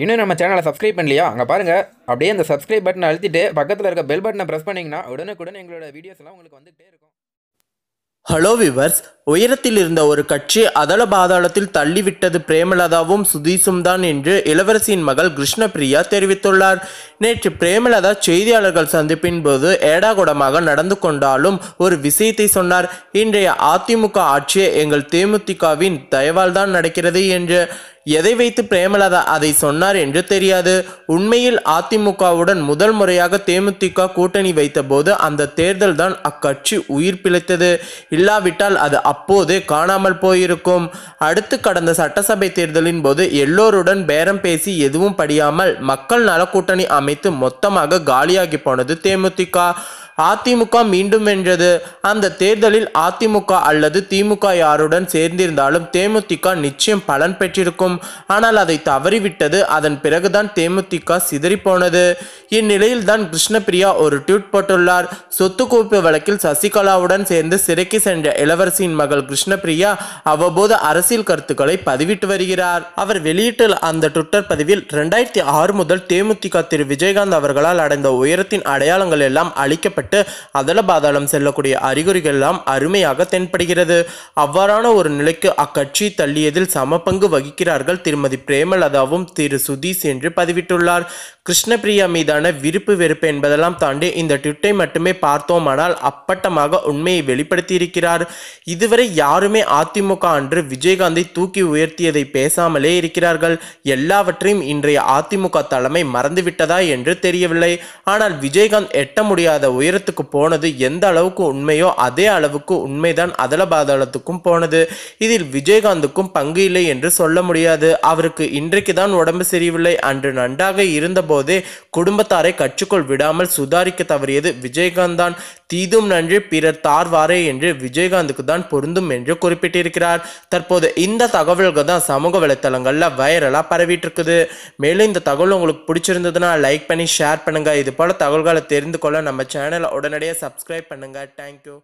இன்னும் நம்ம சேனலை சப்ஸ்கிரைப் பண்ணலையா? அங்கே பாருங்கள், அப்படியே அந்த சப்ஸ்கிரைப் பட்டனை அழுத்திட்டு பக்கத்தில் இருக்க பெல் பட்டனை ப்ரெஸ் பண்ணிங்கன்னா உடனுக்குடன் எங்களோட வீடியோஸ் எல்லாம் உங்களுக்கு வந்துகிட்டே இருக்கும். ஹலோ விவர்ஸ், உயரத்தில் இருந்த ஒரு கட்சி அதல பாதாளத்தில் தள்ளிவிட்டது பிரேமலதாவும் சுதீஷும் தான் என்று இளவரசியின் மகள் கிருஷ்ணபிரியா தெரிவித்துள்ளார். நேற்று பிரேமலதா செய்தியாளர்கள் சந்திப்பின் போது ஏடாகுடமாக நடந்து கொண்டாலும் ஒரு விஷயத்தை சொன்னார். இன்றைய அதிமுக ஆட்சியை எங்கள் தேமுதிகவின் தயவால் தான் நடக்கிறது என்று. எதை வைத்து பிரேமலதா அதை சொன்னார் என்று தெரியாது. உண்மையில் அதிமுகவுடன் முதல் முறையாக தேமுதிக கூட்டணி வைத்த போது அந்த தேர்தல் தான் அக்கட்சி உயிர் பிழைத்தது. இல்லாவிட்டால் அது அப்போதே காணாமல் போயிருக்கும். அடுத்து கடந்த சட்டசபை தேர்தலின் போது எல்லோருடன் பேரம் பேசி எதுவும் படியாமல் மக்கள் நல கூட்டணி அமைத்து மொத்தமாக காலியாகி போனது தேமுதிக. அதிமுக மீண்டும் வென்றது. அந்த தேர்தலில் அதிமுக அல்லது திமுக யாருடன் சேர்ந்திருந்தாலும் தேமுதிக நிச்சயம் பலன் பெற்றிருக்கும். ஆனால் அதை தவறிவிட்டது. அதன் பிறகுதான் தேமுதிக சிதறி போனது. இந்நிலையில் தான் கிருஷ்ணபிரியா ஒரு ட்வீட் போட்டுள்ளார். சொத்து குவிப்பு வழக்கில் சசிகலாவுடன் சேர்ந்து சிறைக்கு சென்ற இளவரசியின் மகள் கிருஷ்ணபிரியா அவ்வப்போது அரசியல் கருத்துக்களை பதிவிட்டு வருகிறார். அவர் வெளியிட்டுள்ள அந்த ட்விட்டர் பதிவில் 2006 முதல் தேமுதிக திரு விஜயகாந்த் அவர்களால் அடைந்த உயரத்தின் அடையாளங்கள் எல்லாம் அளிக்கப்பட்டு அதல பாதாளம் செல்லக்கூடிய அறிகுறிகள் எல்லாம் அருமையாக தென்படுகிறது. அவ்வாறான ஒரு நிலைக்கு அக்கட்சி தள்ளியதில் சமபங்கு வகிக்கிறார்கள் திருமதி பிரேமலதாவும் திரு சுதீஷ் என்று பதிவிட்டுள்ளார். கிருஷ்ணபிரியா மீதான விருப்பு வெறுப்பு என்பதெல்லாம் தாண்டி இந்த ட்விட்டை மட்டுமே பார்த்தோமானால் அப்பட்டமாக உண்மையை வெளிப்படுத்தியிருக்கிறார். இதுவரை யாருமே அதிமுக அன்று விஜயகாந்தை தூக்கி உயர்த்தியதை பேசாமலே இருக்கிறார்கள். எல்லாவற்றையும் இன்றைய அதிமுக தலைமை மறந்துவிட்டதா என்று தெரியவில்லை. ஆனால் விஜயகாந்த் எட்ட முடியாத உயரத்துக்கு போனது எந்த அளவுக்கு உண்மையோ அதே அளவுக்கு உண்மைதான் அதல பாதாளத்துக்கும் போனது. இதில் விஜயகாந்துக்கும் பங்கு இல்லை என்று சொல்ல முடியாது. அவருக்கு இன்றைக்கு தான் உடம்பு சரியில்லை. அன்று நன்றாக இருந்த போதே குடும்பத்தாரை கட்சிக்குள் விடாமல் சுதாரிக்க தவறியது விஜயகாந்த் தான். தீதும் நன்றி பிறர் தார்வாரே என்று விஜயகாந்துக்கு தான் பொருந்தும் என்று குறிப்பிட்டிருக்கிறார். தற்போது இந்த தகவல்கள் தான் சமூக வலைத்தளங்கள்ல வைரலா பரவிட்டு இருக்குது. மேலும் இந்த தகவல் உங்களுக்கு பிடிச்சிருந்ததுன்னா லைக் பண்ணி ஷேர் பண்ணுங்க. இது போல தகவல்களை தெரிந்து கொள்ள நம்ம சேனலை உடனடியாக சப்ஸ்கிரைப் பண்ணுங்க. தேங்க்யூ.